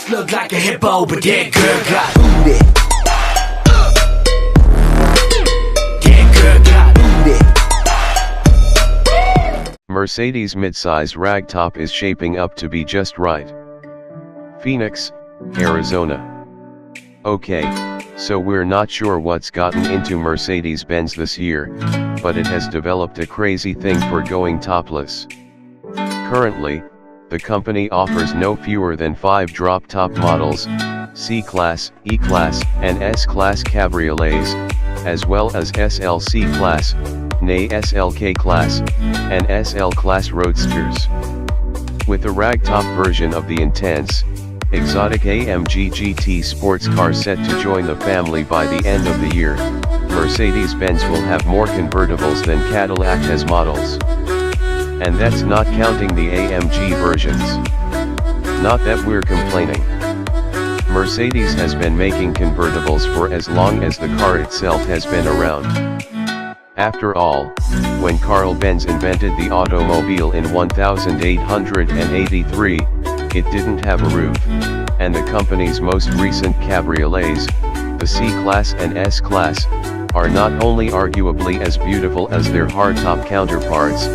just look like a hippo, but that girl got booty. That girl got booty. Mercedes midsize ragtop is shaping up to be just right. Phoenix, Arizona. Okay, so we're not sure what's gotten into Mercedes-Benz this year, but it has developed a crazy thing for going topless. Currently, the company offers no fewer than 5 drop-top models, C-Class, E-Class, and S-Class cabriolets, as well as SLC Class, nay SLK Class, and SL Class roadsters. With a ragtop version of the intense, exotic AMG GT sports car set to join the family by the end of the year, Mercedes-Benz will have more convertibles than Cadillac has models. And that's not counting the AMG versions. Not that we're complaining. Mercedes has been making convertibles for as long as the car itself has been around. After all, when Carl Benz invented the automobile in 1883, it didn't have a roof, and the company's most recent cabriolets, the C-Class and S-Class, are not only arguably as beautiful as their hardtop counterparts,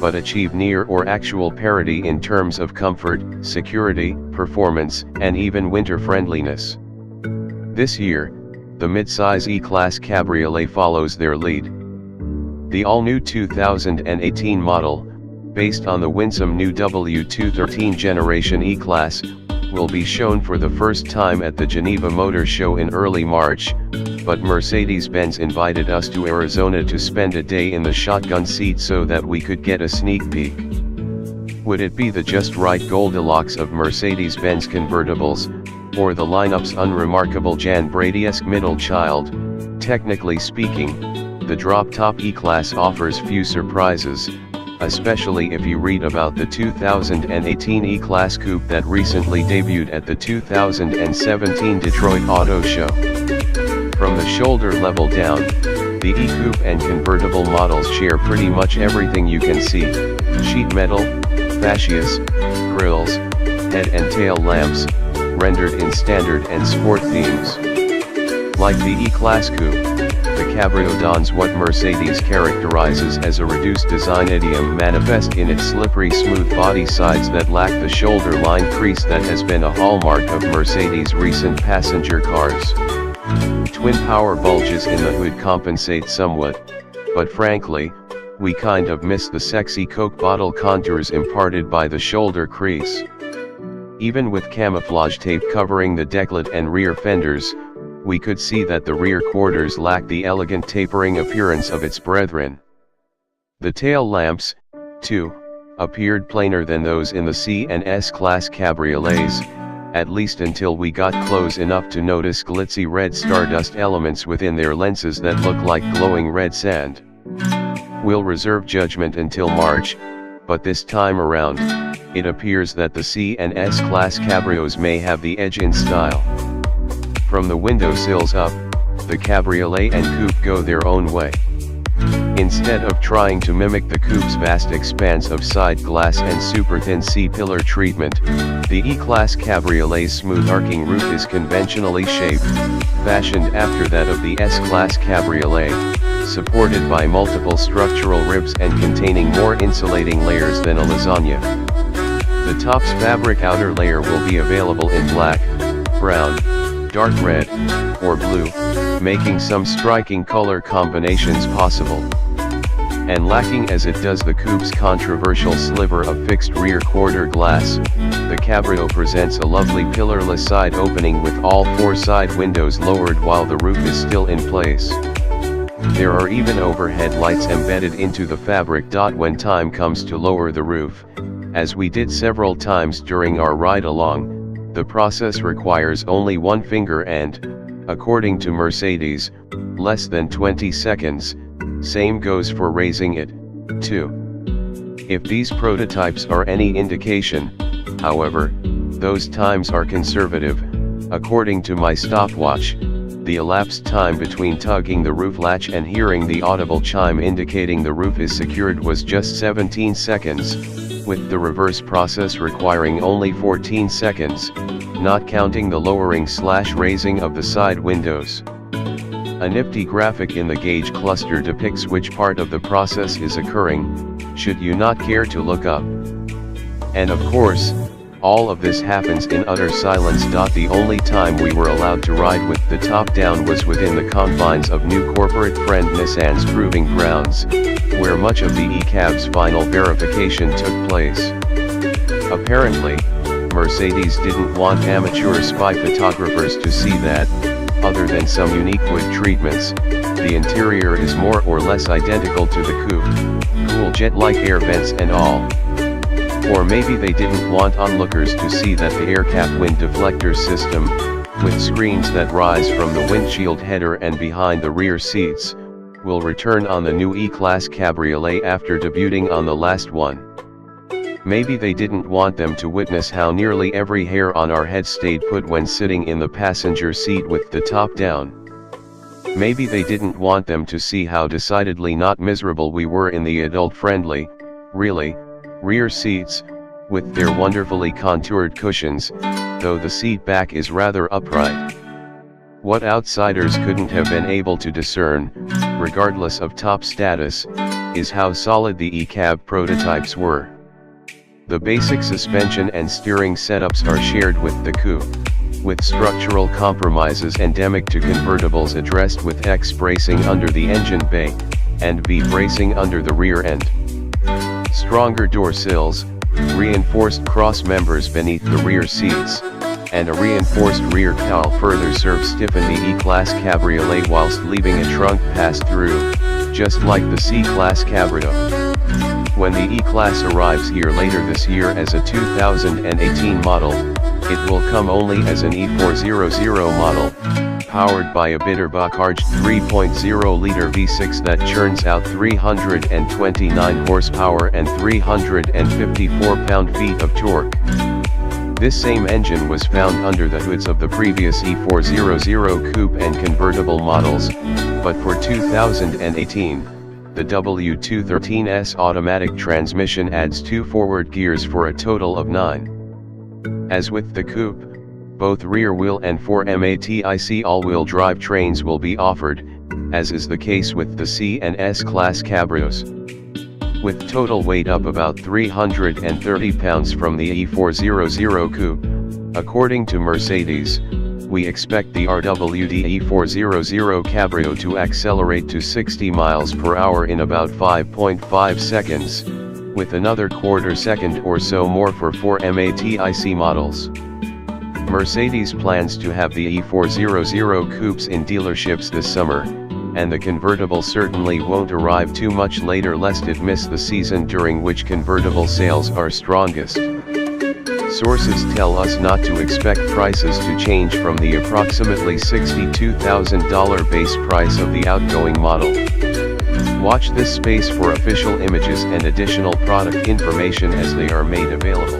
but achieve near or actual parity in terms of comfort, security, performance, and even winter friendliness. This year, the midsize E-Class Cabriolet follows their lead. The all-new 2018 model, based on the winsome new W213 generation E-Class, will be shown for the first time at the Geneva Motor Show in early March, but Mercedes-Benz invited us to Arizona to spend a day in the shotgun seat so that we could get a sneak peek. Would it be the just right Goldilocks of Mercedes-Benz convertibles, or the lineup's unremarkable Jan Brady-esque middle child? Technically speaking, the drop-top E-Class offers few surprises, especially if you read about the 2018 E-Class Coupe that recently debuted at the 2017 Detroit Auto Show. From the shoulder level down, the E-Coupe and convertible models share pretty much everything you can see: sheet metal, fascias, grills, head and tail lamps, rendered in standard and sport themes. Like the E-Class Coupe, the Cabrio dons what Mercedes characterizes as a reduced design idiom manifest in its slippery smooth body sides that lack the shoulder line crease that has been a hallmark of Mercedes' recent passenger cars. Twin power bulges in the hood compensate somewhat, but frankly, we kind of miss the sexy Coke bottle contours imparted by the shoulder crease. Even with camouflage tape covering the decklet and rear fenders, we could see that the rear quarters lack the elegant tapering appearance of its brethren. The tail lamps, too, appeared plainer than those in the C and S-Class cabriolets, at least until we got close enough to notice glitzy red stardust elements within their lenses that look like glowing red sand. We'll reserve judgment until March, but this time around, it appears that the C and S-Class cabrios may have the edge in style. From the windowsills up, the Cabriolet and Coupe go their own way. Instead of trying to mimic the Coupe's vast expanse of side glass and super thin C-pillar treatment, the E-Class Cabriolet's smooth arcing roof is conventionally shaped, fashioned after that of the S-Class Cabriolet, supported by multiple structural ribs and containing more insulating layers than a lasagna. The top's fabric outer layer will be available in black, brown, dark red, or blue, making some striking color combinations possible. And lacking as it does the Coupe's controversial sliver of fixed rear quarter glass, the Cabrio presents a lovely pillarless side opening with all 4 side windows lowered while the roof is still in place. There are even overhead lights embedded into the fabric. When time comes to lower the roof, as we did several times during our ride along, the process requires only one finger and, according to Mercedes, less than 20 seconds, same goes for raising it, too. If these prototypes are any indication, however, those times are conservative. According to my stopwatch, the elapsed time between tugging the roof latch and hearing the audible chime indicating the roof is secured was just 17 seconds, with the reverse process requiring only 14 seconds, not counting the lowering/raising of the side windows. A nifty graphic in the gauge cluster depicts which part of the process is occurring, should you not care to look up. And of course, all of this happens in utter silence. The only time we were allowed to ride with the top down was within the confines of new corporate friend Nissan's proving grounds, where much of the e-cab's final verification took place. Apparently, Mercedes didn't want amateur spy photographers to see that, other than some unique wood treatments, the interior is more or less identical to the coupe, cool jet-like air vents and all. Or maybe they didn't want onlookers to see that the air cap wind deflector system, with screens that rise from the windshield header and behind the rear seats, will return on the new E-Class Cabriolet after debuting on the last one. Maybe they didn't want them to witness how nearly every hair on our head stayed put when sitting in the passenger seat with the top down. Maybe they didn't want them to see how decidedly not miserable we were in the adult-friendly, really, rear seats, with their wonderfully contoured cushions, though the seat back is rather upright. What outsiders couldn't have been able to discern, regardless of top status, is how solid the E-Cab prototypes were. The basic suspension and steering setups are shared with the coupe, with structural compromises endemic to convertibles addressed with X bracing under the engine bay, and V bracing under the rear end. Stronger door sills, reinforced cross members beneath the rear seats, and a reinforced rear cowl further serve stiffen the E-Class Cabriolet whilst leaving a trunk pass-through, just like the C-Class Cabrio. When the E-Class arrives here later this year as a 2018 model, it will come only as an E400 model, powered by a Biturbocharged 3.0-liter V6 that churns out 329 horsepower and 354 pound-feet of torque. This same engine was found under the hoods of the previous E400 coupe and convertible models, but for 2018, the W213S automatic transmission adds 2 forward gears for a total of 9. As with the coupe, both rear-wheel and 4MATIC all-wheel drive trains will be offered, as is the case with the C and S-Class Cabrios. With total weight up about 330 pounds from the E400 coupe, according to Mercedes, we expect the RWD E400 Cabrio to accelerate to 60 miles per hour in about 5.5 seconds, with another quarter second or so more for 4MATIC models. Mercedes plans to have the E400 coupes in dealerships this summer, and the convertible certainly won't arrive too much later lest it miss the season during which convertible sales are strongest. Sources tell us not to expect prices to change from the approximately $62,000 base price of the outgoing model. Watch this space for official images and additional product information as they are made available.